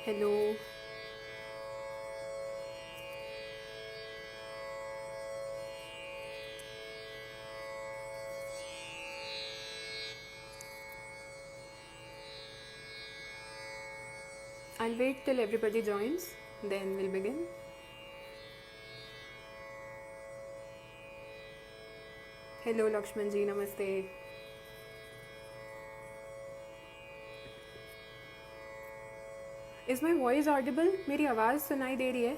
Hello. I'll wait till everybody joins, then we'll begin. Hello Lakshman ji, नमस्ते। Is my voice audible? मेरी आवाज़ सुनाई दे रही है?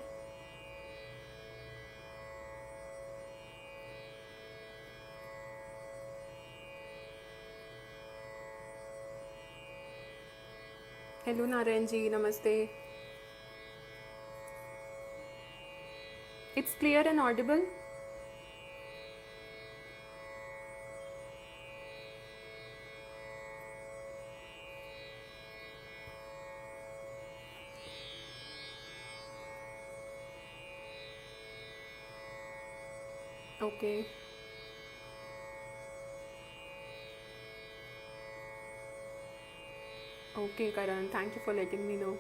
हेलो नारायण जी, नमस्ते। It's clear and Audible? Okay. Okay Karan, thank you for letting me know.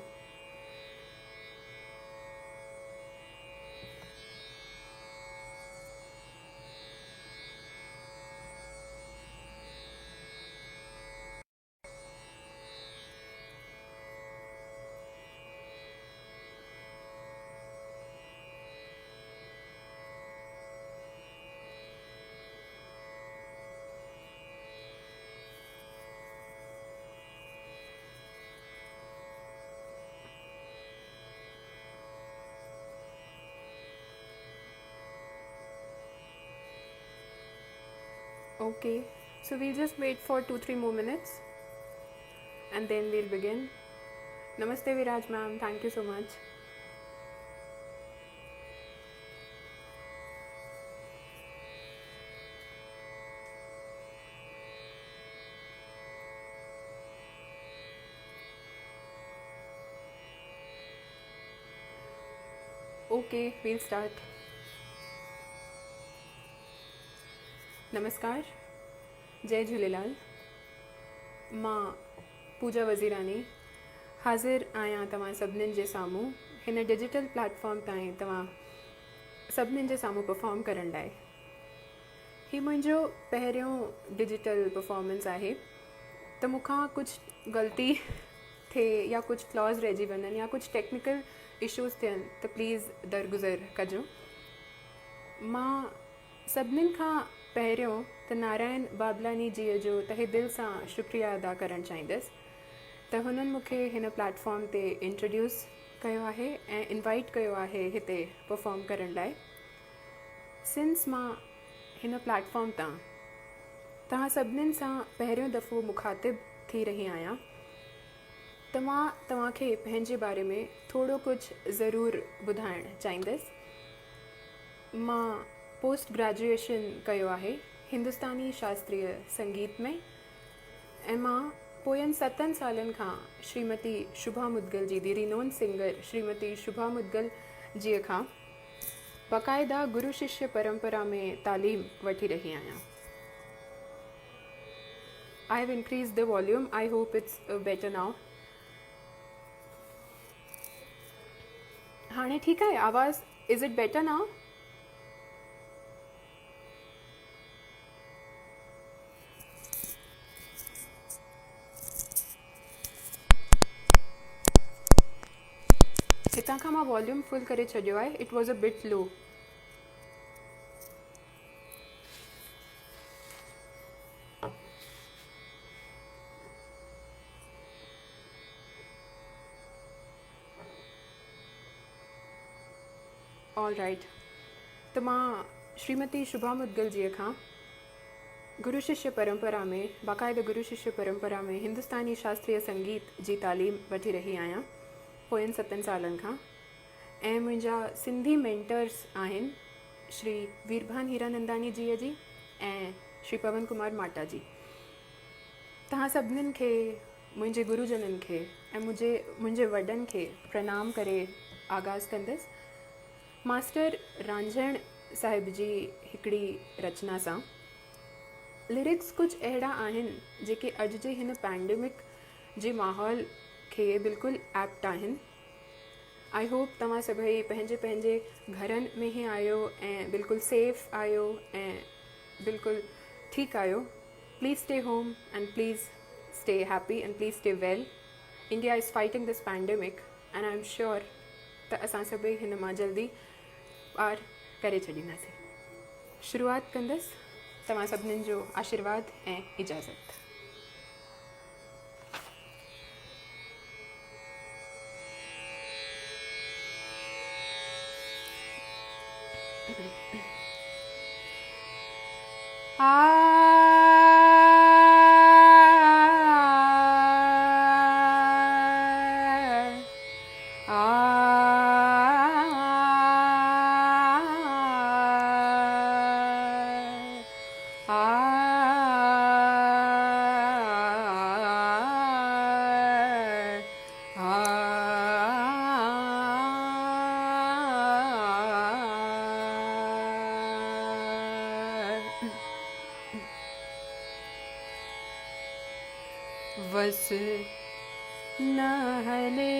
Okay, so we'll just wait for 2-3 more minutes and then we'll begin. Namaste Viraj ma'am, thank you so much. Okay, we'll start. नमस्कार, जय झूलेलाल। मां पूजा वज़ीरानी हाज़िर आहियां तव्हां सभिनीनि जे साम्हूं हिन digital platform ताईं तव्हां सभिनीनि जे साम्हूं परफॉर्म करण लाइ। हीउ मुंहिंजो पहिरियों डिजिटल परफॉर्मेंस आहे, त मूंखां कुझु ग़लती थिए या कुझु फ्लॉज़ रहिजी वञनि या कुझु टेक्निकल इशूज़ थियनि त प्लीज़ दरगुज़र कजो। मां सभिनीनि खां पहिरियों त नारायण बाबलानी जीअ जो तहे दिलि सां शुक्रिया अदा करणु चाहींदसि त हुननि मूंखे हिन प्लेटफॉर्म ते इंट्रोड्यूस कयो आहे ऐं इनवाइट कयो आहे हिते परफॉर्म करण लाइ। सिंस मां हिन प्लेटफॉर्म तां तव्हां सभिनीनि सां पहिरियों दफ़ो मुखातिब थी रही आहियां, त मां तव्हांखे पंहिंजे बारे में थोरो कुझु ज़रूरु ॿुधाइणु चाहींदसि। मां पोस्ट ग्रेजुएशन कयो आहे हिंदुस्तानी शास्त्रीय संगीत में ऐं मां पोयनि 7 सालनि खां श्रीमती शुभा मुद्गल जी दी रिनोन सिंगर श्रीमती शुभा मुद्गल जीअ खां बाक़ाइदा गुरु शिष्य परंपरा में तालीम वठी रही आहियां। I have increase the volume, I hope it's better now. हाणे ठीकु आहे आवाज़? Is it better now? हितां खां मां वॉल्यूम फुल करे छॾियो आहे, it was a bit low. All right, त मां श्रीमती शुभा मुद्गल जीअ खां गुरु शिष्य परंपरा में बाक़ाइदा गुरु शिष्य परंपरा में हिंदुस्तानी शास्त्रीय संगीत जी तालीम वठी रही आहियां पोयनि 7 सालनि खां। ऐं मुंहिंजा सिंधी मेंटर्स आहिनि श्री वीरभान हीरानंदानी जीअ जी ऐं श्री पवन कुमार माटा जी। तव्हां सभिनीनि खे, मुंहिंजे गुरुजननि खे ऐं मुंहिंजे वॾनि खे प्रणाम करे आगाज़ कंदसि मास्टर रांझण साहिब जी हिकिड़ी रचना सां। लिरिक्स कुझु अहिड़ा आहिनि जेके अॼु जे हिन पैंडेमिक जे माहौल खे बिल्कुलु एप्ट आहिनि आई होप तव्हां सभई पंहिंजे पंहिंजे घरनि में ई आहियो ऐं बिल्कुलु सेफ आहियो ऐं बिल्कुलु ठीकु आहियो. Please stay home and please stay happy and please stay well. India is fighting this pandemic and I am sure त असां सभई हिन मां जल्दी पार करे छॾींदासीं. शुरूआति कंदसि तव्हां सभिनीनि जो आशीर्वाद ऐं इजाज़त. वस नहले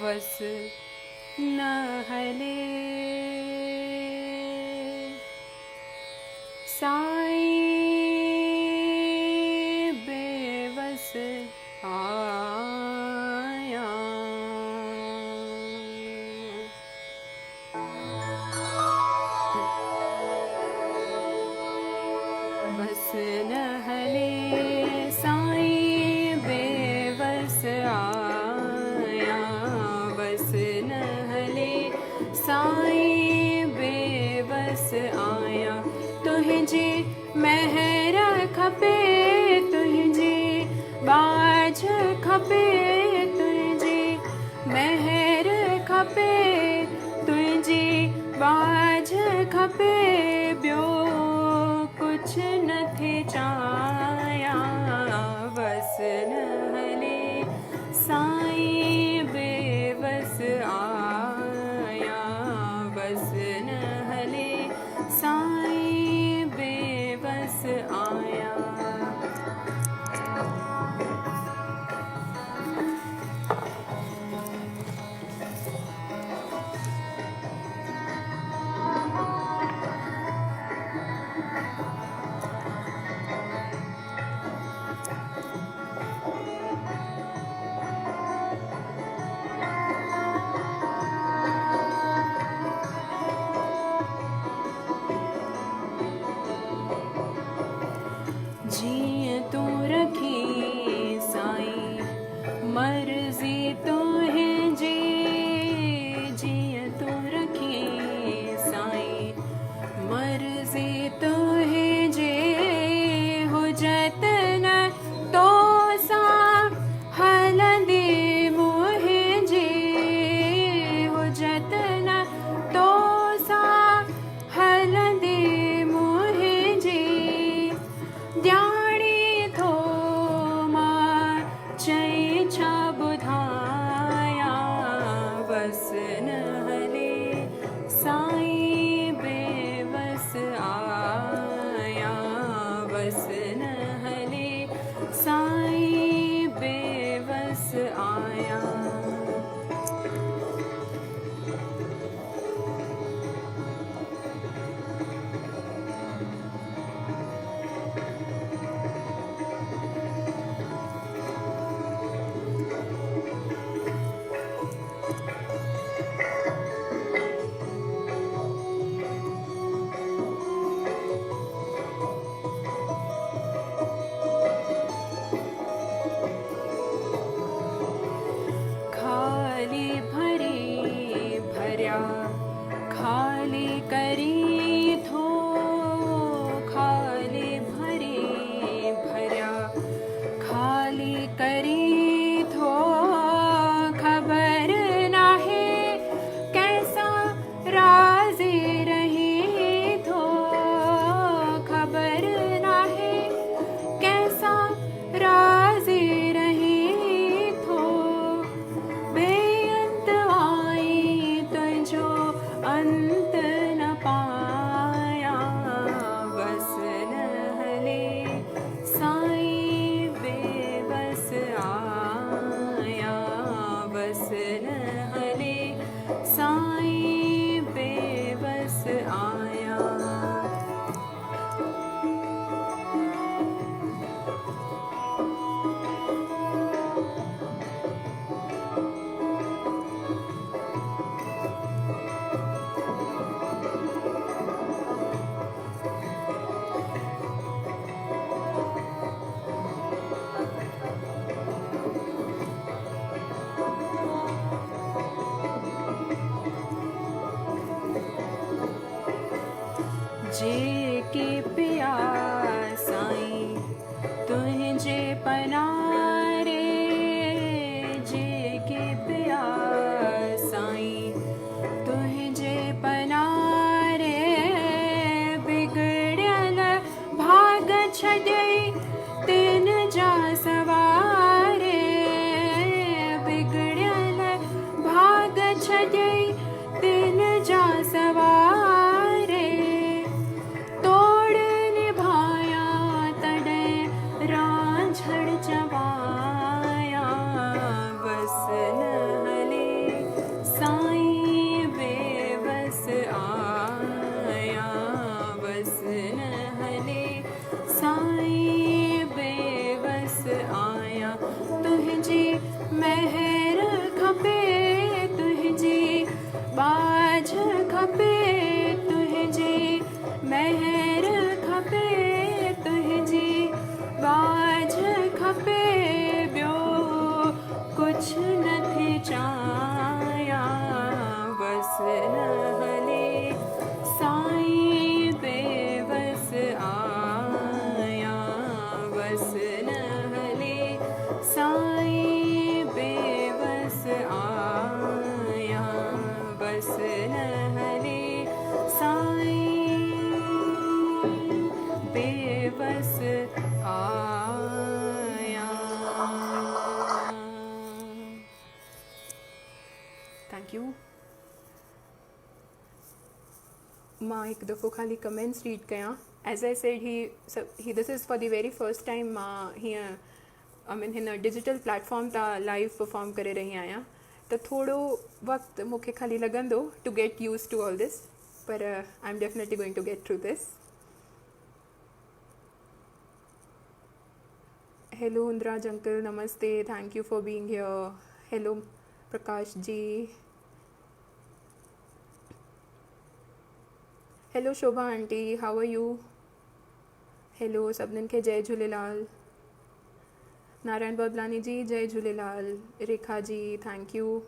वस नहले साईं बेवस आया. बस नहले साईं बेवस आया. बस नहले साईं बेवस आया. तुंहिंजी महर खपे तुंहिंजी बाझ खपे तुंहिंजी महर खपे तुंहिंजी बाझ खपे. ॿियो कुझु नथी चाहियां. बस नहले साईं बेवस आया. बस नहले साईं बेवस आया. जीअं तूं रखी साईं मर्ज़ी तुंहिंजी. जीअं तूं रखी साईं मर्ज़ी तुंहिंजी. हुजत न तो सां हलंदी मुंहिंजी. हुजत न तो सां हलंदी मुंहिंजी. ॼाणी थो मां चई छा ॿुधायां. बस नहले साईं बेवस आया. बस नहले साईं बेवस आया. खाली भरी भरिया खाली करी थो. खाली भरी भरिया खाली करी थो. ख़बर नाहे कैसा राज़ी रही थो. ख़बर नाहे कैसा राज़ी रही थो. बेअंत आई तुंहिंजो अंत न पायां. आहियां तुंहिंजी महर खपे तुंहिंजी बाझ खपे तुंहिंजी महर खपे तुंहिंजी बाझ खपे ॿियो कुझु नथी चाहियां बसि न हले साईं बेवस आहियां बसि न हले साईं बेवस आहियां बसि न हले साईं बेवस आहियां। Thank you. मां हिकु दफ़ो ख़ाली कमेंट्स रीड कयां। एज़ आई सेड ही this is for the very first time मां हीअं आई मीन हिन डिजिटल प्लेटफॉर्म तां लाइव परफॉर्म करे रही आहियां त थोरो वक़्तु मूंखे ख़ाली लॻंदो to get used to all this पर I am definitely going to get through this. Hello Hundraj uncle, नमस्ते, thank you for being here. Hello Prakash ji, hello Shobha aunty, how are you? Hello सभिनीनि खे जय झूलेलाल। नारायण बबलानी जी जय झूलेलाल। Rekha ji thank you.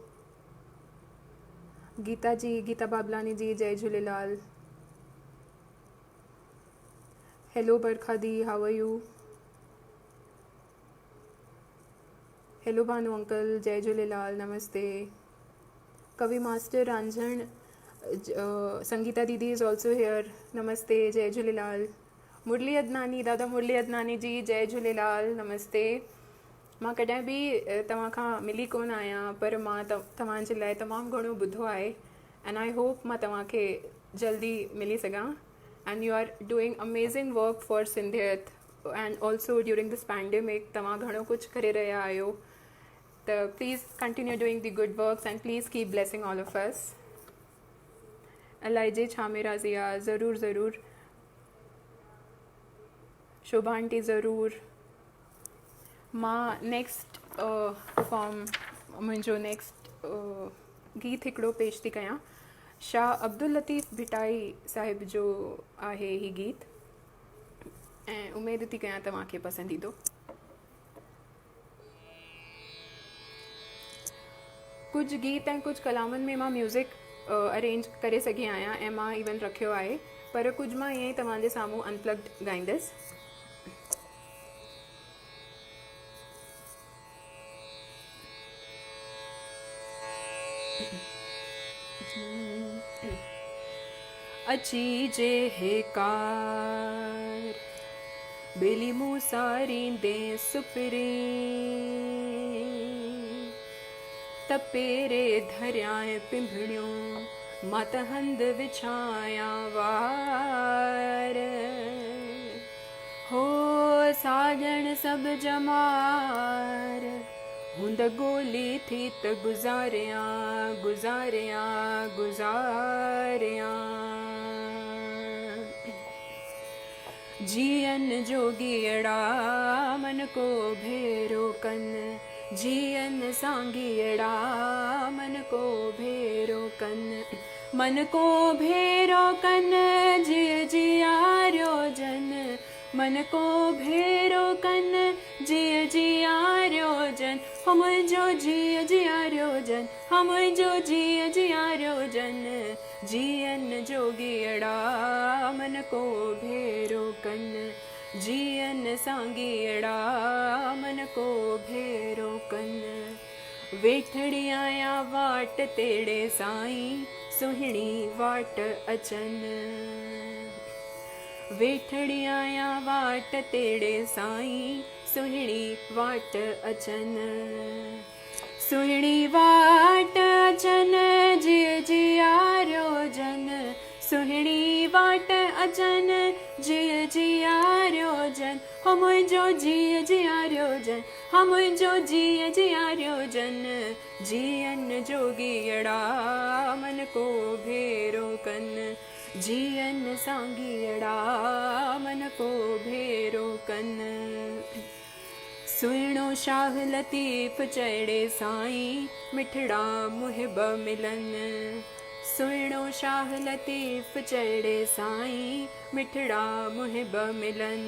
गीता जी, गीता बाबलानी जी जय Jhulelal. Hello Barkha दी, how are you? Hello Bhanu uncle, जय झूलेलाल, नमस्ते। कवि मास्टर रांझण, संगीता दीदी इज़ ऑल्सो हेयर, नमस्ते, जय झूलेलाल। मुरली अदनानी, दादा मुरली अदनानी जी जय झूलेलाल, नमस्ते। मां कॾहिं बि तव्हां खां मिली कोन आहियां पर मां तव्हांजे लाइ तमामु घणो ॿुधो आहे एंड आई होप मां तव्हांखे जल्दी मिली सघां and you are doing amazing work for Sindhiyat and also during this pandemic तव्हां घणो कुझु करे रहिया आहियो त please continue doing the good works and please keep blessing all of us. अलाइजे छा मेरा ज़िया, ज़रूरु ज़रूरु। शोभा आंटी ज़रूरु। मां नेक्स्ट परफॉर्म मुंहिंजो नेक्स्ट गीत हिकिड़ो पेश थी कयां। शाह अब्दुल लतीफ़ भिटाई साहिब जो आहे ही गीत ऐं उमेद थी कयां तव्हांखे पसंदि ईंदो। कुझु गीत ऐं कुझु कलामनि में मां म्यूज़िक अरेंज करे सघी आहियां ऐं मां इवन रखियो आहे पर कुझु मां ईअं ई तव्हांजे साम्हूं अनप्लग्ड ॻाईंदसि। अची जे हेकार बेली मूसारी दे सुपरे तपेरे धरियाए पिंभड़ियों मत हंद विछाया वार हो साजन सब जमार हुंद गोली थी त गुजारिया गुजारिया गुजारिया जियन जोगियड़ा मन को भेरो कन जियन सांगियड़ा मन को भेरो कन मन को भेरो कन जिय जियारो जन मन को भेरो कन जिय जियारो जन हम जो जिय जियारो जन हम जो जिय जियारो जन जियन जोगियड़ा मन को भेरो कन जियन सांगियड़ा मन को भेरो कन वेठड़ी आया वाट तेड़े साईं सुहिणी वाट अचन वेठड़ी आया वाट तेड़े साईं सुहिणी वाट अचन सुहिणी वाट अचन जिय जियारो जन सुहिणी वाट अचन जिय जियारो जन हम जो जिय जियारो जन हम जो जिय जियारो जन जियन जोगियड़ा मन को भेरो कन जियन सांगियड़ा मन को भेरो कन सुहिणो शाह लतीफ़ चढ़े साईं, मिठड़ा मुहिब मिलन। सुहिणो शाह लतीफ़ चढ़े साईं, मिठड़ा मुहिब मिलन।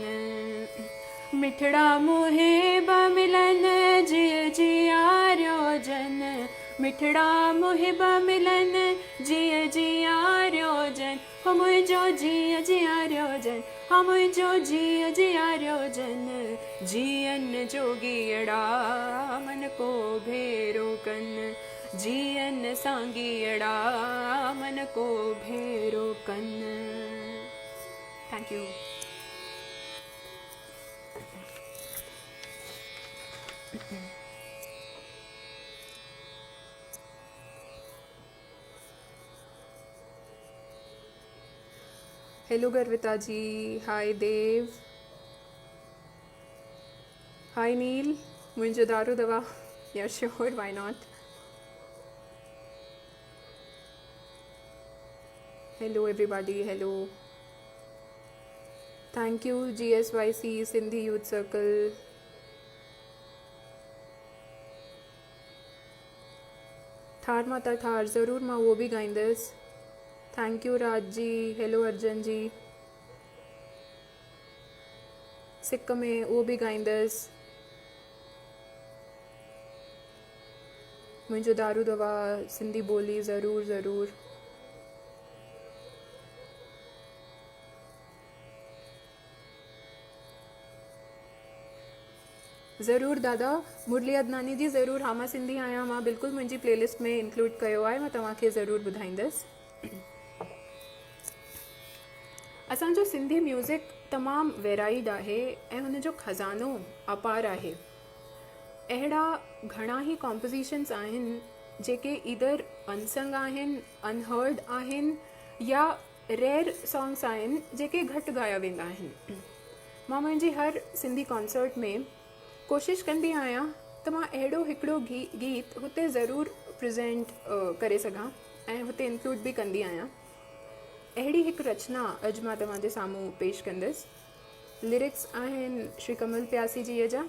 मिठड़ा मुहिब मिलन, जिय जियारो जन। मिठड़ा मुहिब मिलन, जिय जियारो जन। हो मुंहिंजो जिय जियारो जन, हो मुंहिंजो जिय जियारो जन। जियन जोगीअड़ा मन को भेरो कन। जियन सांगीअड़ा मन को भेरो कन। Thank you. Hello Garvita ji, hi Dev, hi Neel, मुंहिंजो दारू दवा, या sure, why not. Hello everybody, hello, thank you GSYC Sindhi youth circle. ठार माता ठार, ज़रूर मां उहो बि ॻाईंदसि। Thank you Raj ji, hello Arjan ji. सिक में उहो बि ॻाईंदसि। मुंहिंजो दारू दवा, सिंधी ॿोली, ज़रूर ज़रूर। ज़रूर दादा, मुरली अदनानी जी, ज़रूर। हा, मां सिंधी आहियां, मां बिल्कुलु मुंहिंजी प्लेलिस्ट में इंक्लूड कयो आहे, मां तव्हांखे ज़रूरु ॿुधाईंदसि। असांजो सिंधी म्यूज़िक तमामु वेराइड आहे ऐं हुनजो खज़ानो अपार आहे। अहिड़ा घणा ई कॉम्पोज़िशन्स आहिनि जेके ईदर अनसंग आहिनि, अनहर्ड आहिनि, या रेयर सॉन्ग्स आहिनि जेके घटि ॻाया वेंदा आहिनि। मां मुंहिंजी हर सिंधी कॉन्सर्ट में कोशिशि कंदी आहियां त मां अहिड़ो हिकिड़ो गीत हुते ज़रूरु प्रेज़ेंट करे सघां ऐं हुते इंक्लूड बि कंदी आहियां। अहिड़ी हिकु रचना अॼु मां तव्हांजे साम्हूं पेश कंदसि। लिरिक्स आहिनि श्री कमल प्यासी जीअ जा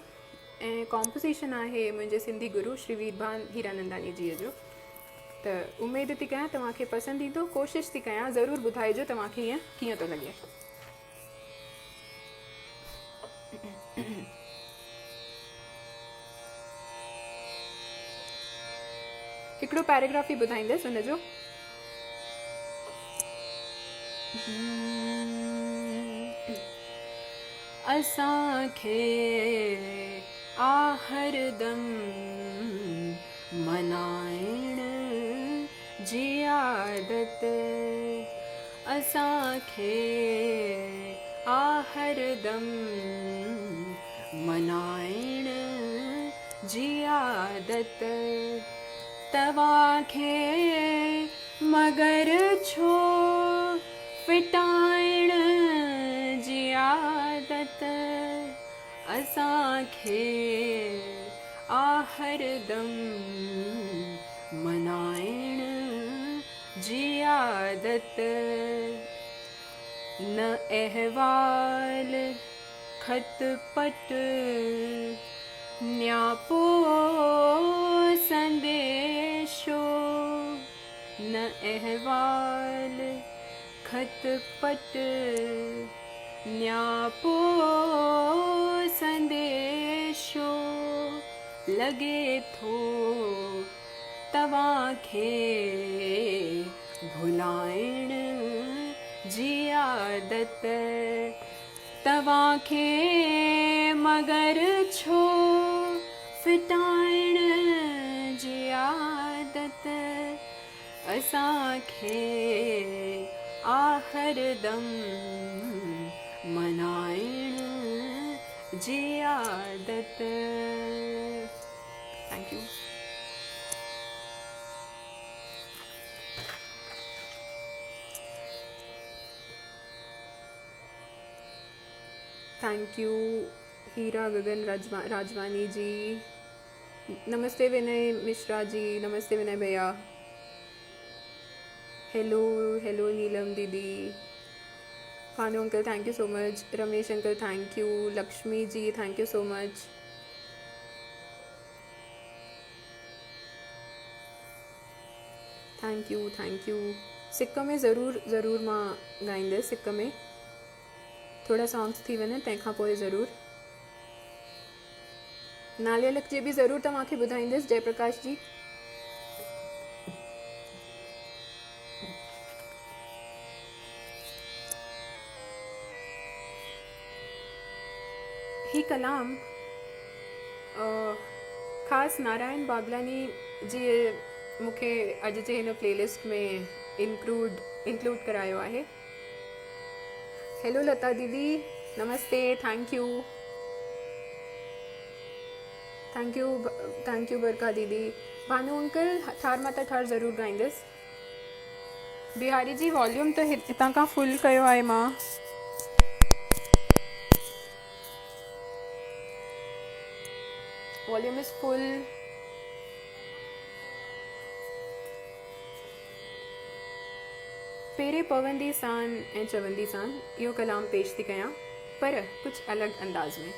ऐं कॉम्पोज़िशन आहे मुंहिंजे सिंधी गुरु श्री वीरभान हीरानंदानी जीअ जो। त उमेदु थी कयां तव्हांखे पसंदि ईंदो, कोशिशि थी कयां, ज़रूरु ॿुधाइजो तव्हांखे ईअं कीअं थो लॻे। हिकिड़ो पैराग्राफ ई ॿुधाईंदसि हुनजो। असांखे आहरदम मनाइण जी आदत। असांखे आहरदम मनाइण जी आदत। तव्हांखे मगर छो फिटाइण जी आदत। असांखे आहरदम मनाइण जी आदत। न अहवाल खत पट न्यापो संदेशो। न अहवाल खत पट न्यापो संदेशो। लगे थो तव्हांखे भुलाइण जी आदत। तव्हांखे मगर छो फिटाइण जी आदत। असांखे आहरदम मनाइण जी आदत। Thank you. थैंक यू हीरा गगन राजवानी जी। नमस्ते विनय मिश्रा जी, नमस्ते विनय भैया। हेलो हेलो नीलम दीदी। Bhanu uncle thank you so much. Ramesh uncle thank you. Lakshmi ji thank you so much. Thank you. सिक में ज़रूरु मां ॻाईंदसि। सिक में थोड़ा सॉन्ग्स थी वञनि तंहिंखां पोइ ज़रूरु। नाले अलॻि जे बि ज़रूरु तव्हांखे ॿुधाईंदसि जयप्रकाश जी। ही कलाम ख़ासि नारायण बागलानी जी मूंखे अॼु जे हिन प्लेलिस्ट में इंक्लूड करायो आहे। हेलो लता दीदी, नमस्ते। थैंक यू बरका दीदी। भानु अंकल, ठार माता ठार ज़रूरु ॻाईंदसि। बिहारी जी वॉल्यूम त हितां खां फुल कयो आहे मां। Volume is full. पेरे पवंदी सान ऐं चवंदी सान इहो कलाम पेश थी कयां, पर कुझु अलॻि अंदाज़ में।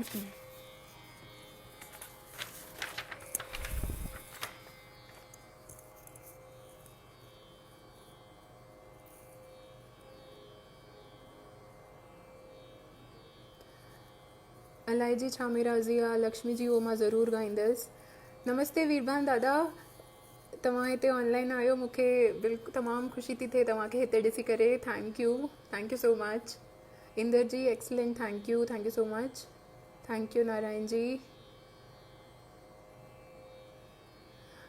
अलाए जी छा मेरा ज़िया लक्ष्मी जी वो मां ज़रूरु ॻाईंदसि। नमस्ते वीरबान दादा, तव्हां हिते ऑनलाइन आहियो, मूंखे बिल्कुलु तमामु ख़ुशी थी थिए तव्हांखे हिते ॾिसी करे। Thank you so much. Inder ji excellent, thank you so much. Thank you Narayan ji.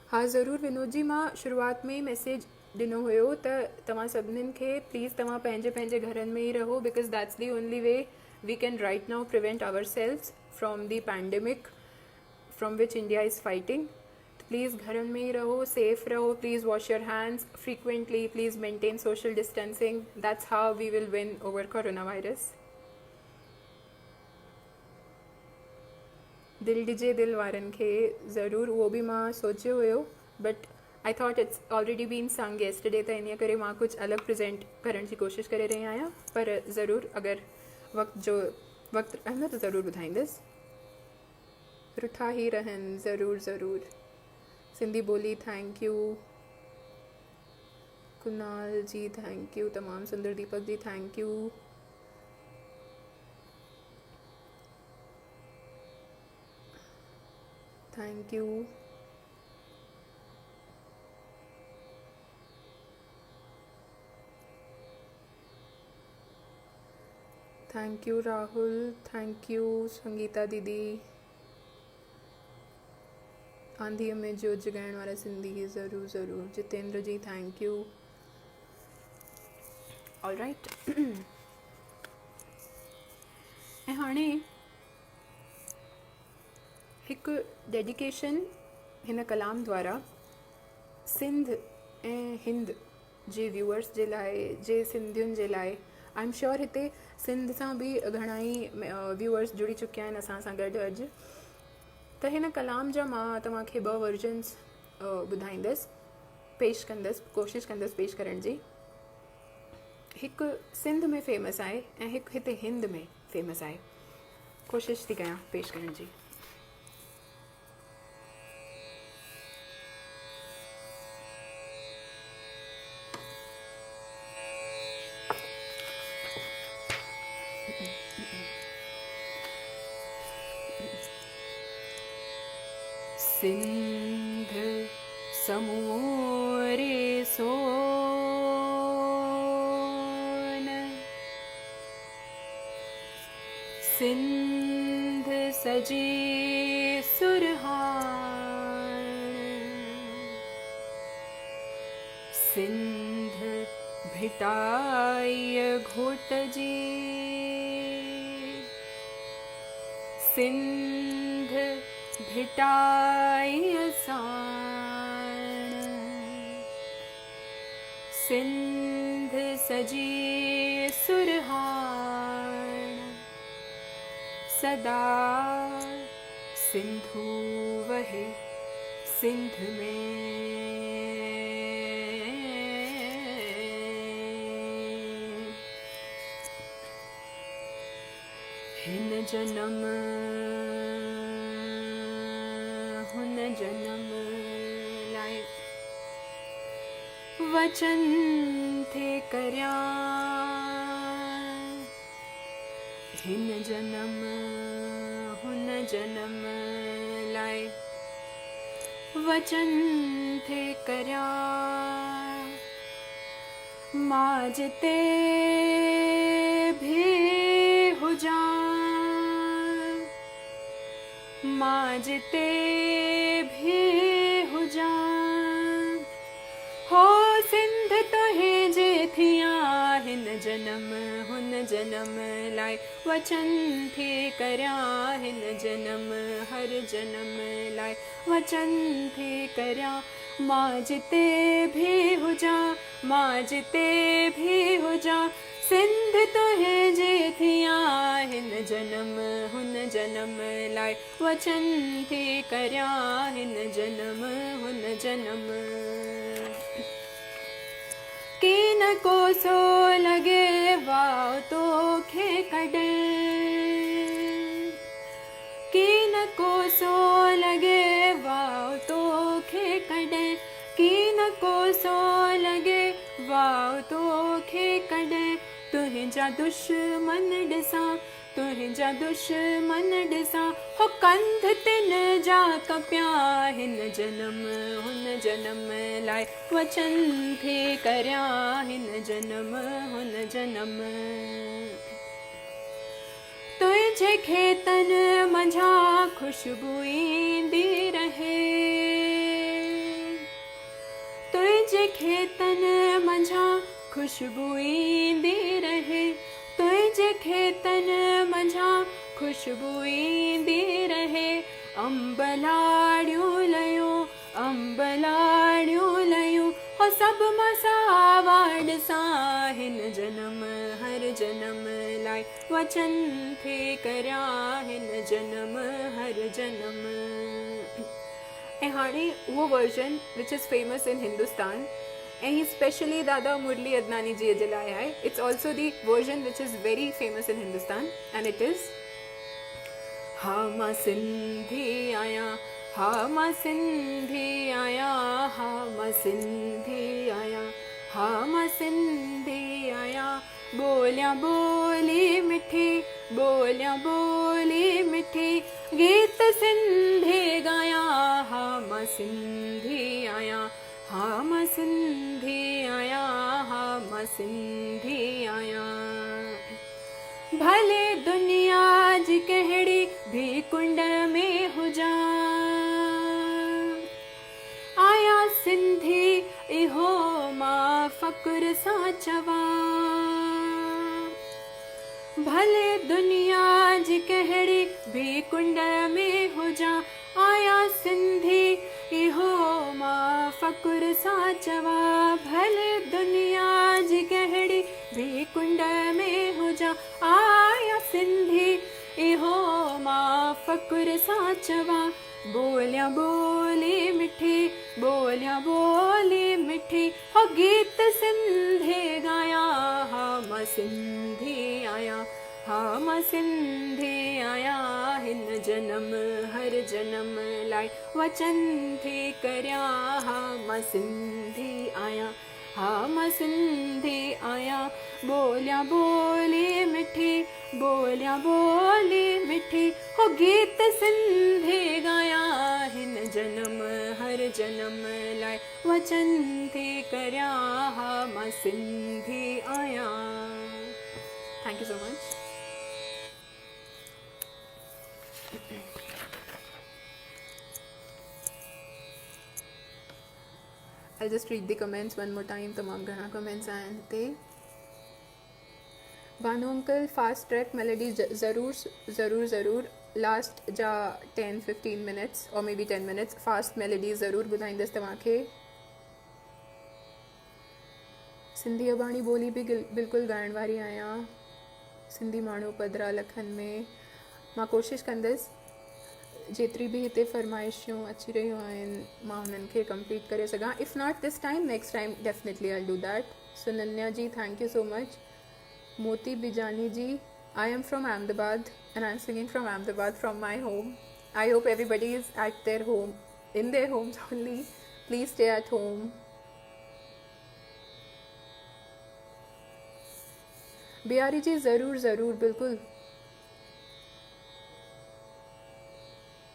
हाँ ज़रूरु विनोद जी, मां शुरूआत में ई मैसेज ॾिनो हुयो त तव्हां सभिनीनि खे प्लीज़ तव्हां पंहिंजे पंहिंजे घरनि में ई रहो, because that's the only way we can right now prevent ourselves from the pandemic from which India is fighting. Please घरनि में ही रहो, सेफ रहो, please wash your hands frequently, please maintain social distancing. That's how we will win over corona virus. दिल ॾिजे दिल वारनि खे ज़रूरु, उहो बि मां सोचियो हुयो, but I thought it's already been sung yesterday, त इन करे मां कुझु अलॻि प्रेज़ेंट करण जी कोशिशि करे रही आहियां, पर ज़रूरु अगरि वक़्तु रहंदो त ज़रूरु ॿुधाईंदसि। रुठा ही रहनि, ज़रूरु। सिंधी बोली thank you. Kunal ji thank you, तमामु सुंदर। Deepak ji thank you. Thank you. Thank you Rahul, thank you Sangeeta दीदी। आंधीअ में जोत जगाइण वारा सिंधी, ज़रूरु। Jitendra ji thank you. All right. ऐं हाणे हिकु डेडिकेशन हिन कलाम द्वारा सिंध ऐं हिंद जे व्यूअर्स जे लाइ, जे सिंधियुनि जे लाइ। आई एम श्योर हिते सिंध सां बि घणाई व्यूअर्स जुड़ी चुकिया आहिनि असां सां गॾु अॼु। त हिन कलाम जा मां तव्हांखे 2 वर्जन्स ॿुधाईंदसि, पेश कंदसि, कोशिशि कंदसि पेश करण जी। हिकु सिंध में फेमस आहे ऐं हिकु हिते हिंद में फेमस आहे। कोशिशि थी कयां पेश करण जी। सिंध समोरे सोन, सिंध सजी सुरहान, सिंध भिटाई घोट जी, सिंध भिटाई असान, सिंध सजी सुरहान, सदा सिंधु वहे सिंध में, हिन जन्म हुन जन्म लाइ वचन थे कर्या, हिन जन्म हुन जन्म लाइ वचन थे कर्या, मां जिते भी हुजां, मां जिते भी हुजां, हो सिंध तोहें जे थियां, हिन जन्म हुन जन्म लाइ वचन थे कर्या, हिन जन्म हर जन्म लाइ वचन थे कर्या, मां जिते भी हुजां, मां जिते भी हुजां, सिंध तोहें जे थियां, हिन जन्म हुन जन्म लाइ वचन थे कर्या, हिन जन्म हुन जन्म। की न को सो लगे वाव तोखे कॾहिं, को सो लगे वाव तोखे कॾहिं, की न को सो लगे वाव तोखे कॾहिं, तुंहिंजा दुश्मन ॾिसां, तुंहिंजा दुश्मन ॾिसां, हो कंध तिन जा कपिया, हिन जनम हुन जनम लाइ वचन थे करियां, हिन जनम हुन जनम। तुंहिंजे खेतन मंझा खुशबू ईंदी रहे, तुंहिंजे खेतन मंझा खुशबू ईंदी रहे, तुंहिंजे खेतन मंझा खुशबू ईंदी रहे, अंबलाड़ियूं लयूं, अंबलाड़ियूं लयूं, हो सभु मसावा ॾिसां, हिन जनम हर जनम लाइ वचन थे करियां, हिन जनम हर जनम। ऐं हाणे उहो version which is famous in Hindustan, ऐं ही स्पेशली दादा मुरली अदनानी जी जे लाइ आहे। It's also the version which is very famous in Hindustan and it is, हा मां सिंधी आहियां, हा मां सिंधी आहियां, हा मां सिंधी आहियां, हा मां सिंधी आहियां, ॿोलियां ॿोली मिठी, ॿोलियां ॿोली मिठी, गीत सिंधी गायां, हा मां सिंधी आहियां, हा मां सिंधी आहियां, हा मां सिंधी आहियां। भले दुनिया जी कहिड़ी भी कुंड में हुजां, आहियां सिंधी इहो मां फ़ख्र सां चवां, भले दुनिया जी कहिड़ी भी कुंड में हुजां, आहियां सिंधी इहो मां फ़ख्र सां चवां, भले दुनिया जी कहिड़ी भी कुंड में हुजां, आहियां सिंधी इहो मां फ़ख्र सां चवां, ॿोलियां ॿोली मिठी, ॿोलियां ॿोली मिठी, हो गीत सिंधी गायां, हा मां सिंधी आहियां, हा मां सिंधी आहियां, हिन जनम हर जनम लाइ वचन थे करियां, हा मां सिंधी आहियां, हा मां सिंधी आहियां, ॿोलियां ॿोली मिठी, ॿोलियां ॿोली मिठी, हो गीत सिंधी गायां, हिन जनम हर जनम लाइ वचन थे करियां, हा मां सिंधी आहियां। Thank you so much. I'll just read the comments one more time. तमाम घणा comments आया आहिनि हिते। Bhanu uncle fast track melody ज़रूर लास्ट जा 10-15 मिनट्स और may be 10 minutes fast melody ज़रूर ॿुधाईंदसि तव्हांखे। सिंधी अबाणी ॿोली बि बिल्कुलु ॻाइण वारी आहियां। सिंधी माण्हू पधरा लखनि में मां कोशिशि कंदसि जेतिरी बि हिते फरमाइशूं अची रहियूं आहिनि मां हुननि खे कंप्लीट करे सघां। If not this time next time definitely I do that. Sunanya ji thank you so much. Moti Bijani ji I am from Ahmedabad and I am singing from Ahmedabad from my home. I hope everybody is at their home in their homes only. Please stay at home. Bihari ji ज़रूर बिल्कुलु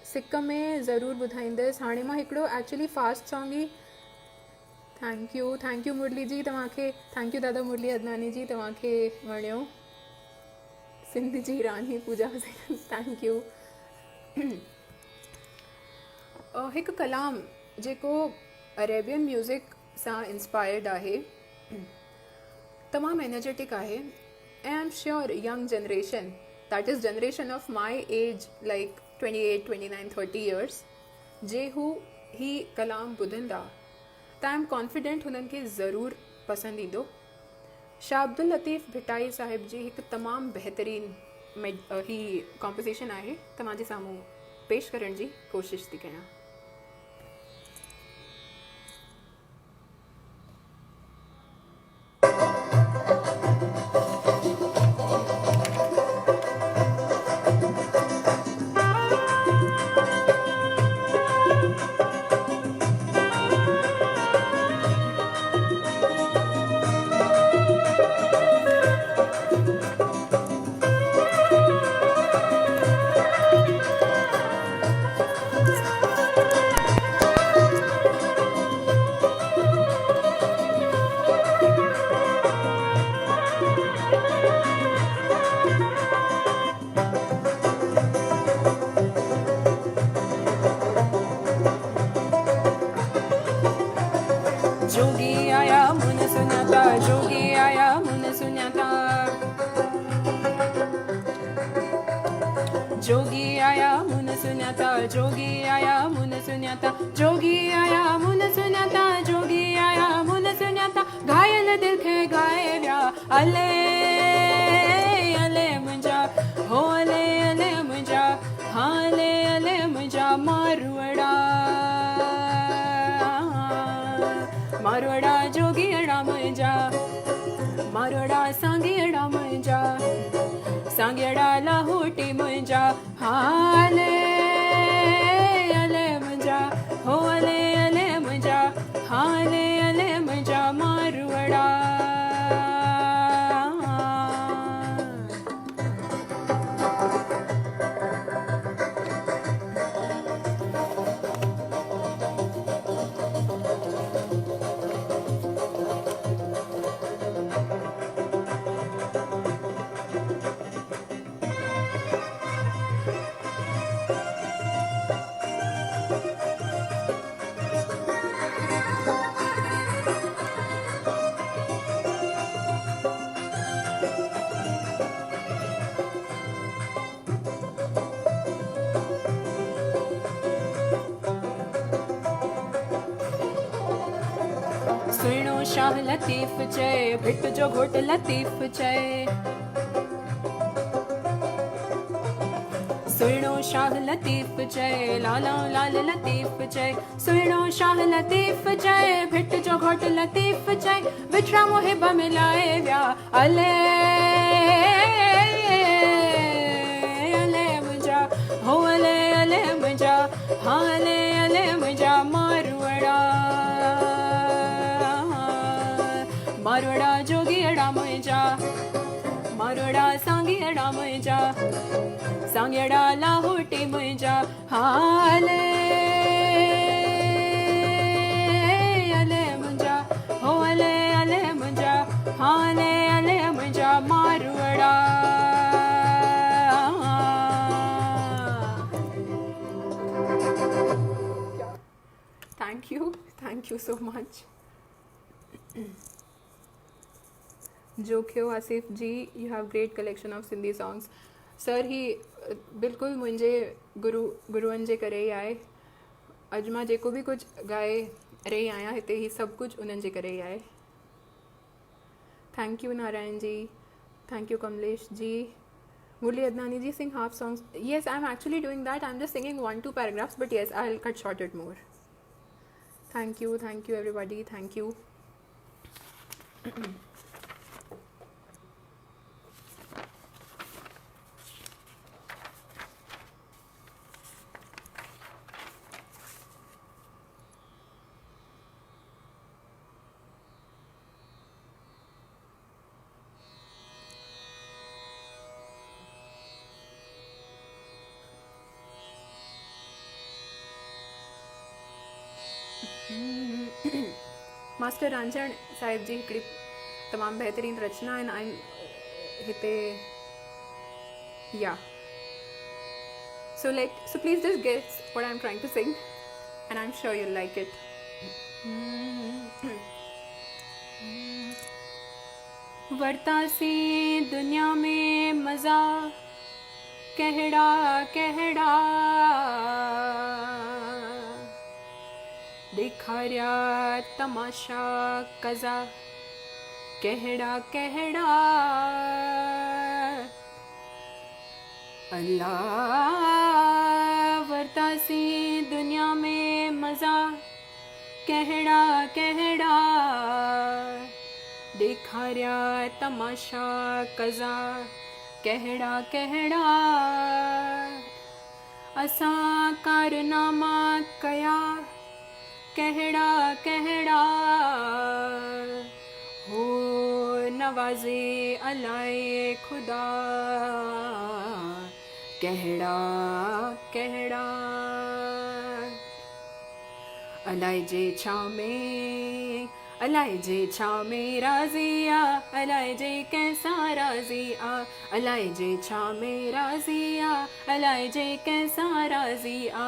सिक में ज़रूरु ॿुधाईंदसि। हाणे मां हिकिड़ो actually fast song ई थैंक यू मुरली जी तव्हांखे। थैंक यू दादा मुरली अदनानी जी तव्हांखे वणियो। सिंध जी रानी पूजा थैंक यू। हिकु कलाम जेको अरेबियन म्यूज़िक सां इंस्पायर्ड आहे, तमामु एनर्जेटिक आहे ऐं I am sure young generation that is generation of my age like 28, 29, 30 years जे हू ही कलाम ॿुधंदा त आई एम कॉन्फिडेंट हुननि खे ज़रूरु पसंदि ईंदो। शाह अब्दुल लतीफ़ भिटाई साहिब जी हिकु तमामु बहितरीनु ही कॉम्पोज़िशन आहे, तव्हांजे साम्हूं पेश करण जी कोशिशि थी कयां। आया मुन सुन्याता जोगी आया मुन सुन्याता जोगी आया मुन सुन्याता जोगी आया मुन सुन्याता घायल दिल खे गायव्या अले अले मुंजा हो अले अले मुंजा हाँ अले मुंजा मारवड़ा मारवड़ा जोगी अड़ा मुंजा मारवड़ा सांगी अड़ा मुंजा सांगेड़ा लाहोटी मुंजा हाले अले मुंजा हो अले मुंजा हाले अले मुंजा मारवड़ा सुनो शाह लतीफ जय भिट जो घोट लतीफ जय सुनो शाह लतीफ जय लाला लाल लतीफ जय सुनो शाह लतीफ जय भिट जो घोट लतीफ जय विछड़ा मोहिब मिलाए व्या अले अले मुंजा हो अले मुंजा हाँ अले मुंजा मारवड़ा मारवड़ा जोगी अड़ा मुंजा मारवड़ा सांगी अड़ा मुंजा सांगेड़ा लाहोटी मुंजा हाले अले मुंजा हो अले मुंजा हाले अले मुंजा मारवड़ा thank you so much Jokhio Asif ji you have great collection of Sindhi songs sir ही बिल्कुलु मुंहिंजे गुरुअनि जे करे ई आहे अॼु मां जेको बि कुझु ॻाए रही आहियां हिते ही सभु कुझु उन्हनि जे करे ई आहे thank you Narayan ji thank you Kamlesh ji Murli Adnani ji sing half songs yes I'm actually doing that I'm just singing 1-2 paragraphs but yes I'll cut short it more thank you everybody thank you master Ranjhan Sahib ji हिकिड़ी तमामु बहितरीन रचना आहिनि हिते या so please just guess what I'm trying to sing and I'm sure you'll like it वरतासी दुनिया में मज़ा कहड़ा कहड़ा दिखारिया तमाशा कज़ा कहड़ा कहड़ा अल्लाह वरतासी दुनिया में मज़ा कहड़ा कहड़ा दिखारिया तमाशा कज़ा कहड़ा कहड़ा असां कारनामा कया कहड़ा कहड़ा हो नवाज़े अलाए खुदा कहड़ा कहड़ा अलाए जे छा में राज़िया अलाए जे कैसा राज़िया अलाए जे छा में राज़िया अलाए जे कैसा राज़िया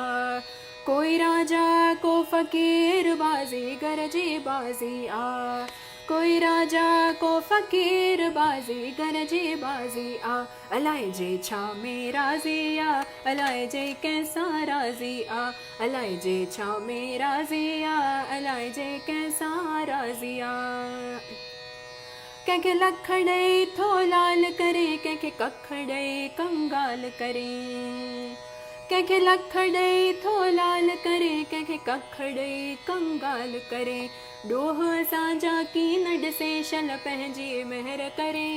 कोई राजा को फ़कीर बाज़ी गरजे बाज़ी आ कोई राजा को फ़कीर बाज़ी गरजे बाज़ी आ अलाए जे छा में राज़ी आ अलाए जे कैसा राज़ी आ अलाए जे छा में राज़ी आ अलाए जे कैसा राज़ी आ कंहिंखे लखड़े थो लाल करे कंहिंखे कखड़े कंगाल करे कंहिंखे लखड़े थो लाल करे कंहिंखे कखड़े कंगाल करे ॾोह असांजा की न ॾिसे शल पंहिंजी महर करे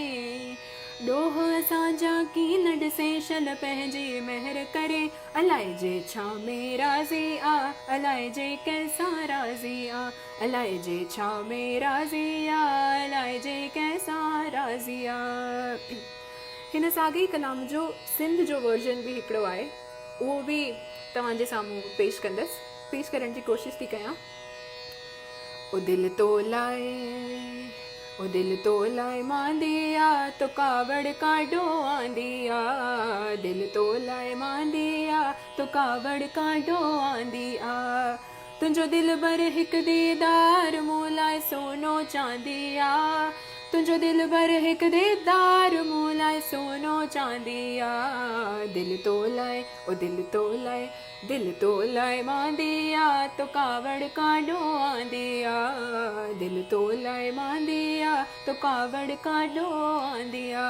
ॾोह असांजा की न ॾिसे शल पंहिंजी महर करे अलाए जे छा में राज़ी आ अलाए जे कैसा राज़ी आ अलाए जे छा में राज़ी आ अलाए जे कैसा राज़ी आ। हिन साॻी कलाम जो सिंध जो वर्जन बि हिकिड़ो आहे, उहो बि तव्हांजे साम्हूं पेश कंदसि, पेश करण जी कोशिशि थी कयां। ओ दिल तो लाए ओ दिल तो लाए मांदिया तो कावड़ काडो आंदिया दिल तो लाए मांदिया तो कावड़ काडो आंदिया तुंहिंजो दिल बर हिकु दीदार मूं लाइ सोनो चांदिया तुंहिंजो दिल बर हिकु दीदार मूं लाइ सोनो चांदिया दिल तो लाए ओ दिल तो लाए मांदिया तो कावड़ काडो आंदिया दिल तो लाए मांदिया तो कावड़ काडो आंदिया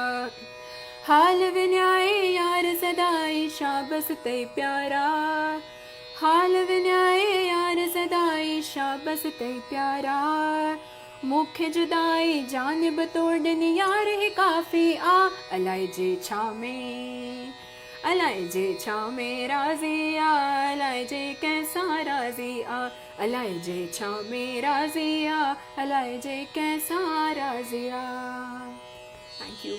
हाल विन्याए यार सदाई शाबस ते प्यारा हाल विन्याए यार सदाई शाबस ते प्यारा मुख्य जुदाई जानिब तोड़नी यार ही काफ़ी आ अलाए जे छा में राज़ी आ अलाए जे कैसा राज़ी आ अलाए जे छा में राज़ी आ अलाए जे कैसा राज़ी आ। Thank you.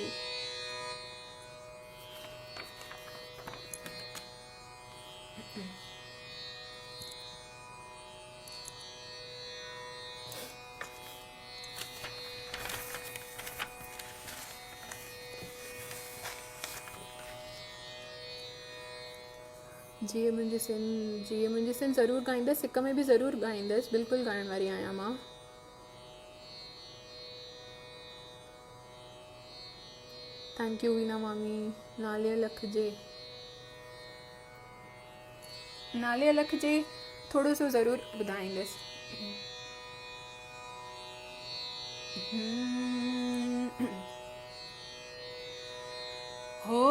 जीअं मुंहिंजी सिन ज़रूरु ॻाईंदसि, सिक में बि ज़रूरु ॻाईंदसि, बिल्कुलु ॻाइण वारी आहियां मां। थैंक यू वीना मामी। नाले अलख जे थोरो सो ज़रूरु ॿुधाईंदसि। हो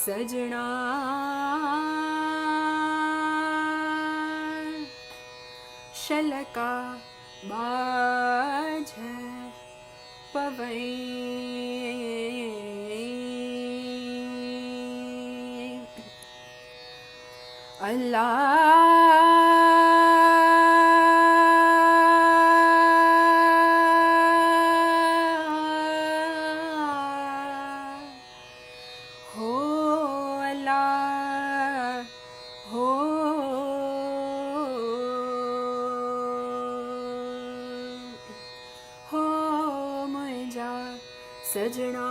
सजना शलका बाझ पवई अल्लाह सजना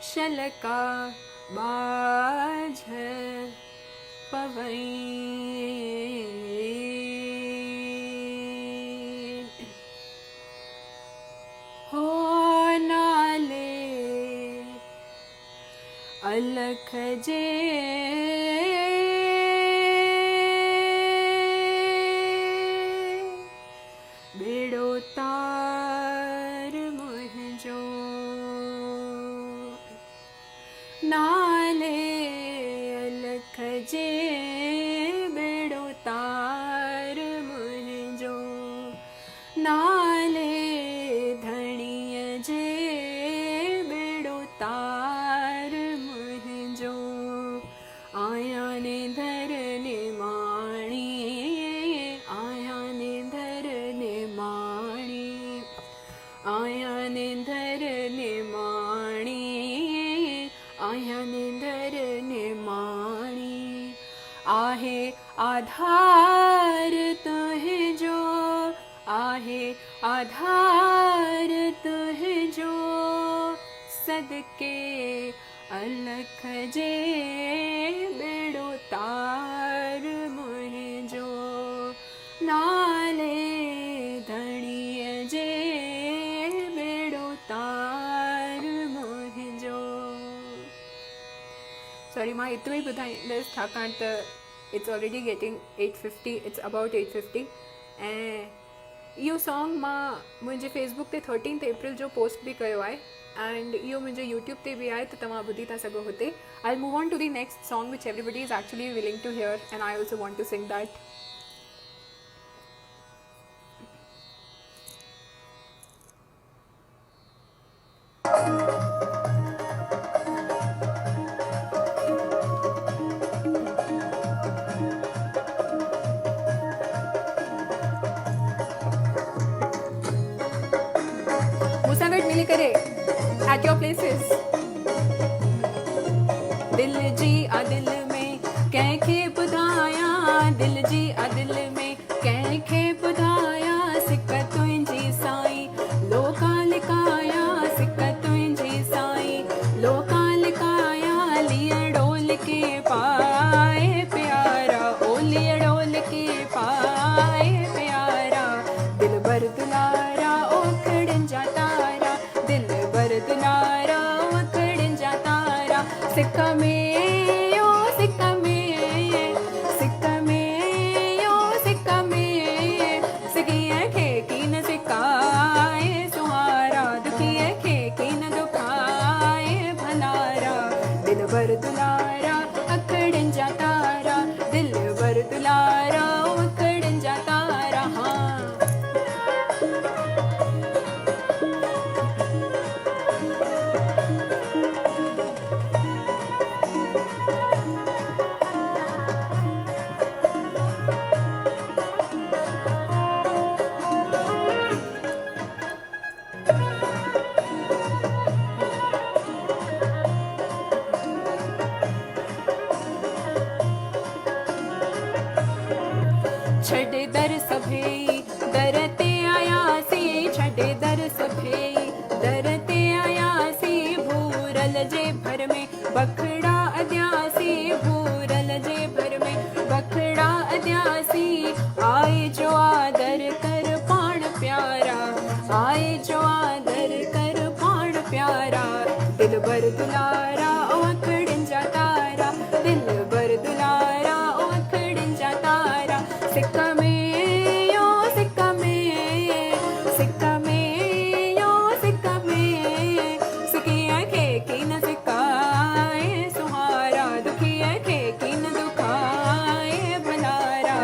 शलका बाझ पवई हो नाले अलख जे बेड़ो तार मुंहिंजो नाले अलख जे बेड़ो तार मुंहिंजो नाले धणीअ जे बेड़ो तार मुंहिंजो आया निधर निमाणी आया निधर निमाणी आया निधर निमाणी आया निधर निमाणी आहे आधार तुह जो, आहे आधार तुह जो, सदके अलख जे बेड़ो तार मुंहिंजो, नाले धणीअ जे बेड़ो तार मुंहिंजो। सॉरी मां एतिरो ई ॿुधाईंदसि छाकाणि त it's already getting 8:50, it's about 8:50। ऐं इहो सॉन्ग मां मुंहिंजे फेसबुक ते 13 अप्रैल जो पोस्ट बि कयो आहे, एंड इहो मुंहिंजे यूट्यूब ते बि आहे, त तव्हां ॿुधी था सघो हुते। I move on to the next song which everybody is actually willing to hear, and I also want to sing that. मूंसां गॾु मिली करे एट योर प्लेसिस। दिल जी आ दिल में कंहिंखे ॿुधायां, दिल जी आ दिल में कंहिंखे ॿुधायां, सिक तुंहिंजी साईं लोका लिकाया, सिक तुंहिंजी साईं लोका लिकाया, लिया डोल के पाए प्यारा, ओ लिया डोल के पाए प्यारा, दिल भर दुलारा ओ खड़न जा तारा, दिल भर दुलारा ओ खड़न जा तारा, सिक में यो सिक में, सिक में यो सिक में, सिकिया खे कीन सिकाए सुहारा, दुखिया खे कीन दुखाए भलारा, दिल भर दुलारा अखड़न जा तारा, दिल भर दुलारा अखड़न जा तारा। हाँ छड़े दर सभेई दर ते आयासीं, छड़े दर सभेई दर ते आयासीं, भूरल जे भर में बखड़ा अद्यासी, भूरल जे भर में बखड़ा अद्यासी, आए जो आदर कर पाण प्यारा, आए जो आदर कर पाण प्यारा, दिल भर दुलारा ओ अखड़न जा तारा, दिल भर दुलारा ओ अखड़न जा तारा, सिक में यो सिक में, सिक में यो सिक में, सिकिया खे कीन सिकाए सुहारा, दुखिया खे कीन दुखाए भलारा,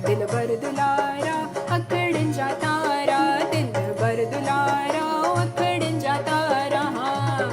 दिल भर दुलारा अखड़न जा तारा, दिल भर दुलारा अखड़न जा तारा। हाँ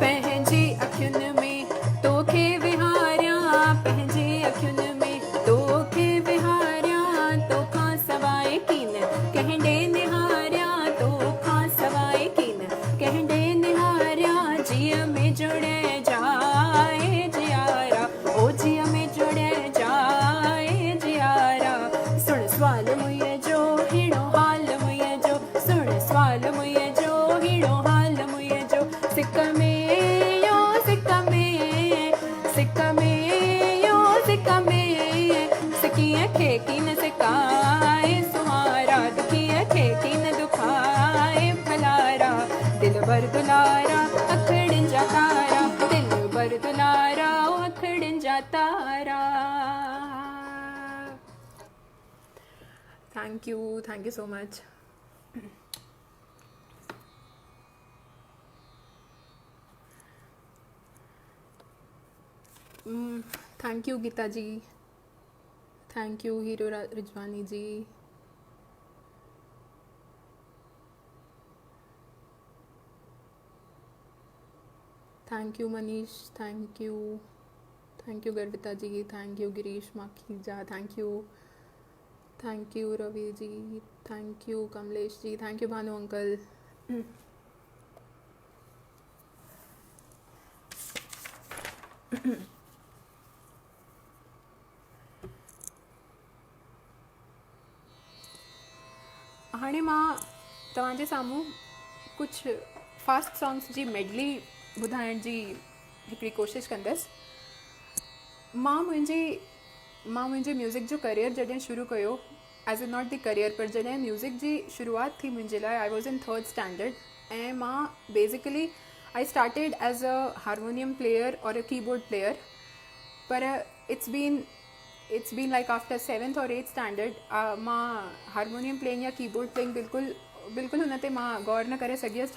पंहिंजी अखियुनि में तोखे विहारियां, पंहिंजी अखियुनि में तोखे विहारियां, तोखां सवाइ कीन कंहिं ॾे निहारियां, तोखां सवाइ कीन कंहिं ॾे निहारियां, जीअ में जुड़े जाए जियारा, ओ जीअ में जुड़े जाए जियारा, सुण सवाल मुंहिंजो हिड़ो हाल मुंहिंजो, सुण सवाल मुंहिंजो हिड़ो हाल मुंहिंजो, सिक में यो सिक में, सिक में यो सिक में, सिकिया खे कीन सिकाए सुहारा, दुखिया खे कीन दुखाए भलारा, दिल भर दुलारा अखड़न जा तारा, दिल भर दुलारा अखड़न जा तारा। Thank you so much. Thank you Geeta ji, thank you Hiro Rijwani ji, thank you Manish, thank you. Thank you Garvita ji, thank you Girish Makhija, thank you Ravi ji, thank you Kamlesh ji, thank you Bhanu uncle. हाणे मां तव्हांजे साम्हूं कुझु फास्ट सॉन्ग्स जी मेडली ॿुधाइण जी हिकिड़ी कोशिशि कंदसि। मां मुंहिंजे म्यूज़िक जो करियर जॾहिं शुरू कयो, as a not the career, पर जॾहिं म्यूज़िक जी शुरूआति थी मुंहिंजे लाइ, I was in 3rd standard. ऐं मां basically I started as a harmonium player और अ कीबोर्ड प्लेयर, पर it's been like after 7th और 8th स्टैंडर्ड मां हारमोनियम प्लेइंग या कीबोर्ड प्लेइंग बिल्कुलु हुन ते मां गौर न करे सघियसि,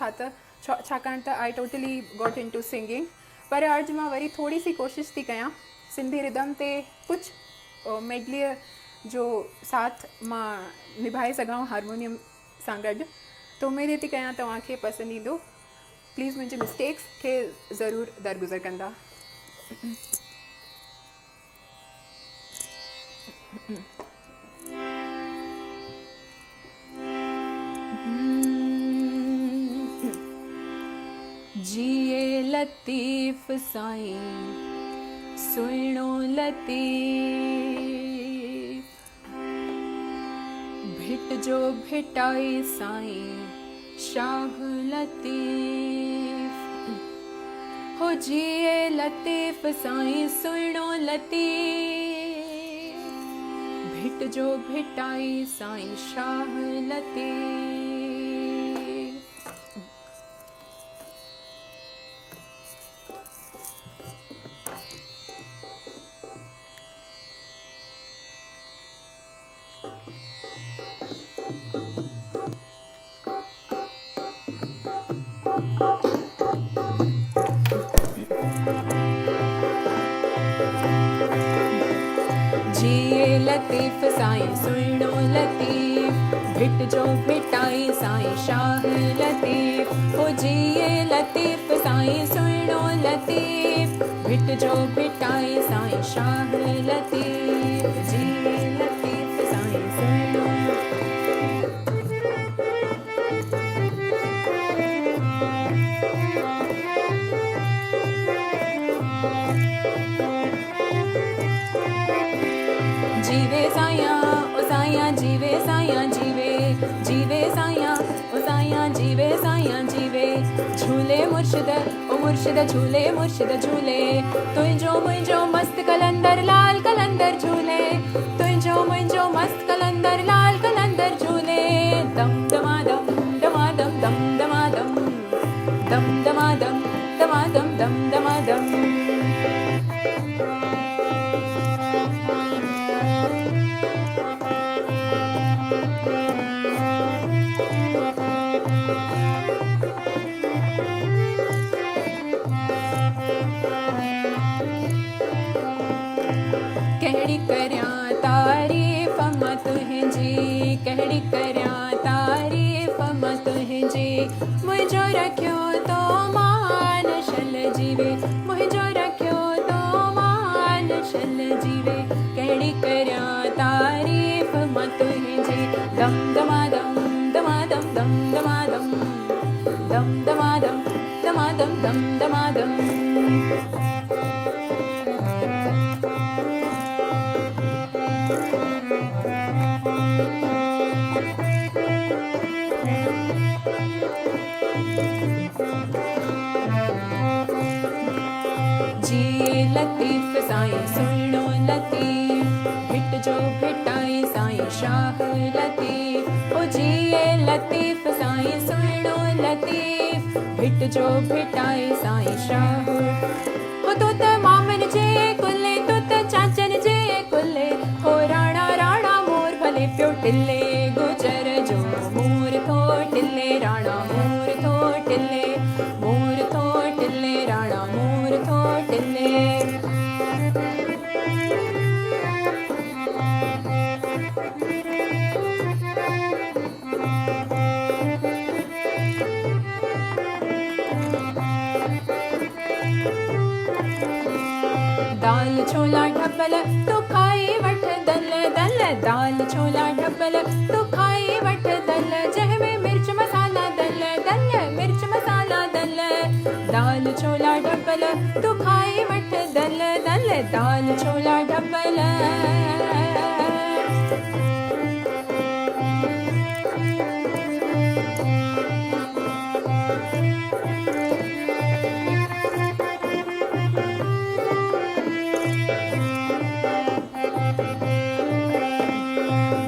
छाकाणि त I totally got into singing. पर अॼु मां वरी थोरी सी कोशिशि थी कयां सिंधी रिदम ते कुझु मेडलीअ जो साथ मां निभाए सघां हारमोनियम सां गॾु। त उमेद थी कयां तव्हांखे पसंदि ईंदो। प्लीज़ मुंहिंजे मिस्टेक्स खे ज़रूरु दरगुज़र कंदा। जिए लतीफ़ साईं सुहिणो लतीफ़, भिट जो भिटाई साईं शाह लतीफ़। हो जिए लतीफ़ साईं सुहिणो लतीफ़, भिट जो भिटाई साईं शाह लतीफ़। जिए लतीफ़ साईं सुहिणो लतीफ़, भिट जो भिटाई साईं शाह लतीफ़। हो जिए लतीफ़ साईं सुहिणो लतीफ़, भिट जो भिटाई साईं शाह लतीफ़। जिए लतीफ़ साईं सुहिणो जीवे साइया ओ साइया जीवे साइया जीवे, जीवे साइया ओ साइया जीवे साइया जीवे। झूले मुर्शिद ओ मुर्शिद झूले मुर्शिद झूले, तुंहिंजो मुंहिंजो मस्त कलंदर लाल कलंदर झूले, तुंहिंजो मुंहिंजो मस्त कलंदर लाल कलंदर झूले। दम दमादम दमादम दम दमादम, दम दमादम दमादम दम दमादम। कहिड़ी करियां तारीफ़ मां तुंहिंजी, कहिड़ी करियां तारीफ़ मां तुंहिंजी। मुंहिंजो रखियो तो मान शल जीवे, मुंहिंजो रखियो तो मान शल जीवे। कहिड़ी करियां तारीफ़ मां तुंहिंजी। दम दमादम दमादम दम दमादम, दम दमादम दमादम दम दमादम। जिए लतीफ़ साईं सुहिणो लतीफ़, भिट जो भिटाई साईं शाह लतीफ़। ओ जिए लतीफ़ साईं सुहिणो लतीफ़, भिट जो भिटाई साईं शाह। हो तो त मामन जे कुले, तो त चाचन जे कुले, हो राणा राणा मोर भले पियो टिले। गुजर जो मोर थो टिले, राणा मोर थो टिले, मोर थो टिले, राणा मोर थो टिले। दाल छोला ढबल तू खाई वठ दल दल, दाल छोला ढबल तू खाई वठ दल, जंहिंमें मिर्च मसाला दल दल, मिर्च मसाला दल, दाल छोला ढबल तू खाई वठ दल दल, दाल छोला ढबल।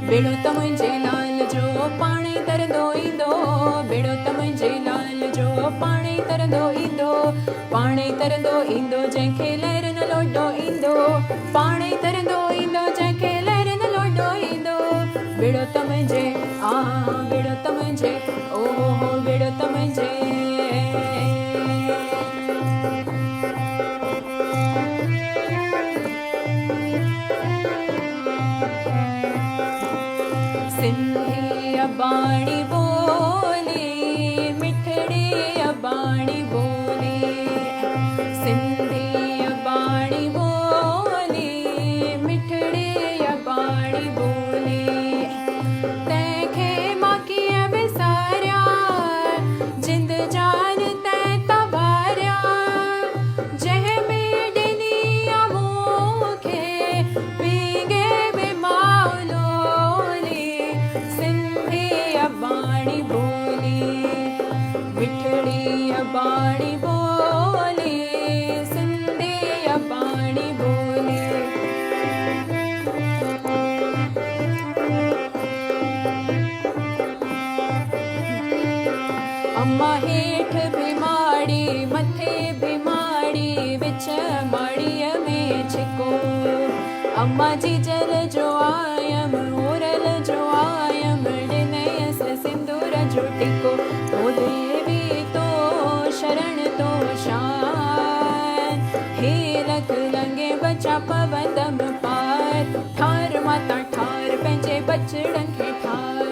बेड़ो त मुंहिंजे लाल जो पाणी तरंदो ईंदो, बेड़ो त मुंहिंजे लाल जो पाणी तरंदो ईंदो, पाणी तरंदो ईंदो जंहिंखे लहर न लोॾो ईंदो, पाणी तरंदो ईंदो जंहिंखे लहर न लोॾो ईंदो, बेड़ो त मुंहिंजे बेड़ो त मुंहिंजे ओहो बेड़ो त मुंहिंजे। सिंधी अबाणी बोली मिठड़ी अबाणी बोली, सिंधी अबाणी बोली मिठड़ी अबाणी बोली, तंहिंखे मां कीअं विसारिया जिंद जान तैं तवारिया, जंहिंमें ॾिनी मूंखे पीगे में माउलोली, सिंधी अबाणी बोली मिठड़ी अबाणी बोली, सिंधी अबाणी बोली। अम्मा हेठ भी माड़ी मथे भी माड़ी, विच माड़ीअ में छिको, अम्मा जी जल जो आयम ओरल जो आयम, ॾिनयसि सिंदूर जो टिको, ओ देवी तो शरण तो शान, हे लख लंगे बचा पवंदम पार, ठार माता ठार पंहिंजे बचड़नि खे ठार,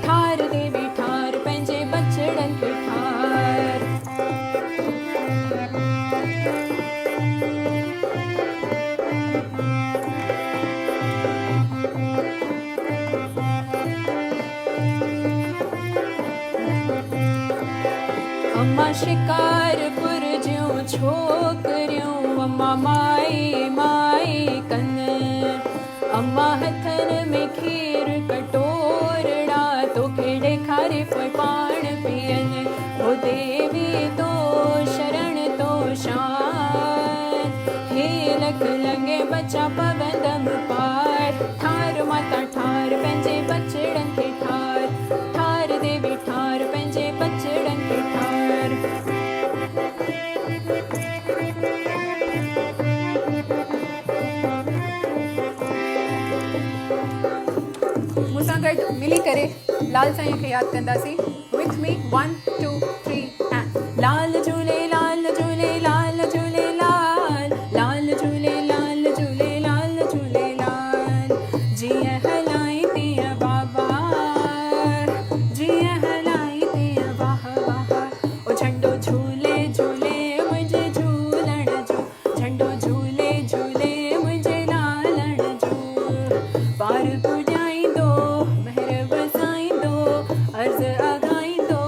ठार देवी ठार पंहिंजे बचड़नि खे ठार। अम्मा शिकारपुर जूं छोकिरियूं अम्मा माई माई कन, अम्मा हथनि में खीर कटोरड़ा तोखे ॾेखारे पोइ पाण पीअनि, ओ देवी तो शरण तो शान, हे लख लंगे बचा पवंदम पार, ठार माता ठार पंहिंजे बचड़नि खे ठार, ठार देवी ठार पंहिंजे बचड़नि खे ठार। मूंसां गॾु मिली करे लाल साईं खे यादि कंदासीं। विथ मी 1 2 3 एंड लाल झूले लाल झूले लाल झूले लाल, लाल झूले लाल झूले लाल झूले लाल, जीअं हलाई तीअं बाबा, जीअं हलाई तीअं वाह वाह, ओ झंडो झूले झूले मुंहिंजे झूलण जो, झंडो झूले झूले मुंहिंजे लालण जो, पार पुॼाईंदो महर वसाईंदो, अर्ज़ आगाईंदो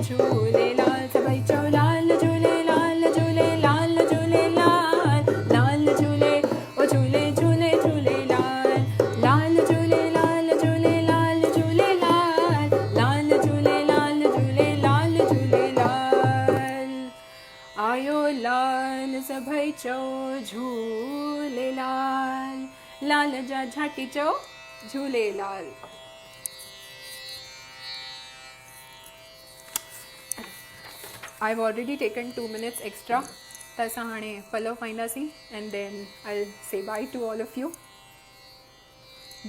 झूलेलाल, सभई चओ लाल झूले लाल झूले लाल झूले लाल, लाल झूले ओ झूले झूले झूले लाल, लाल झूले लाल झूले लाल झूले लाल, लाल झूले लाल झूले लाल झूले लाल, आयो लाल सभई चओ झूलेलाल, लाल जा झाटी चओ Jhulelal. I've already taken 2 minutes extra, त असां हाणे पलव पाईंदासीं and then I'll say bye to all of you.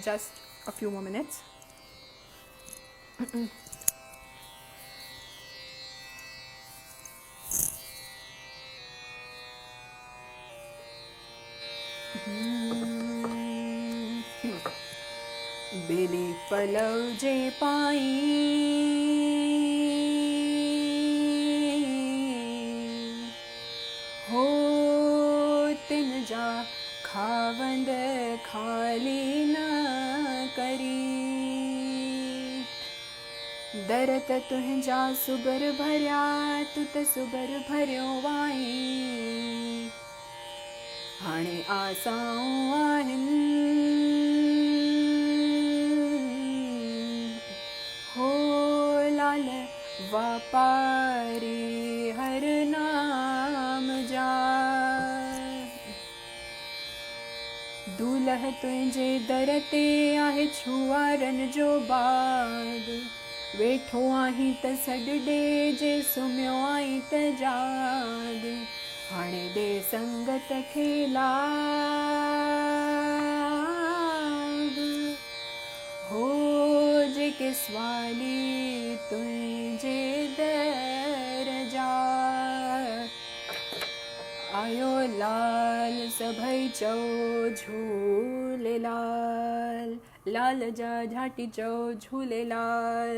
Just a few more minutes. बेली पलव जे पाई हो तिन जा खावंद खाली न करी। दर त तुंहिंजा सुगर भरिया तू त सुगर भरियो वाई। हाणे आसाऊं आहिनि हो लाल वापारी हर नाम जा। दूल्ह तुंहिंजे दर ते आहे छुआरनि जो बाग। वेठो आहीं त सॾु ॾे जे सुम्हियो आहीं त जाग। हाणे ॾे संगत खे लाग हो जेके स्वाली तुंहिंजे दर जा। आयो लाल सभई चओ झूलेलाल। लाल जा झाटी चओ झूलेलाल।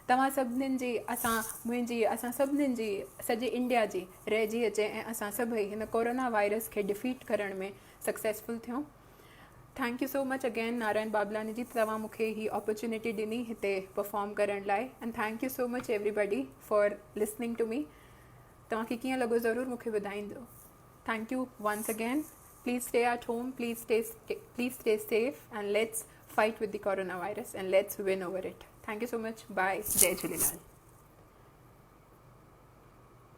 तव्हां सभिनीनि जी असां सभिनीनि जी सॼे इंडिया जी रहिजी अचे ऐं असां सभई हिन कोरोना वायरस खे डिफीट करण में सक्सेसफुल थियूं। Thank you so much again Narayan Bablani ji, तव्हां मूंखे ही अपॉर्चुनिटी ॾिनी हिते परफॉर्म करण लाइ। And thank you so much everybody for listening to me. तव्हांखे कीअं लॻो ज़रूरु मूंखे ॿुधाईंदो। Thank you once again. Please stay at home, please stay safe and let's fight with the coronavirus and let's win over it. Thank you so much. Bye. जय झूलेलाल।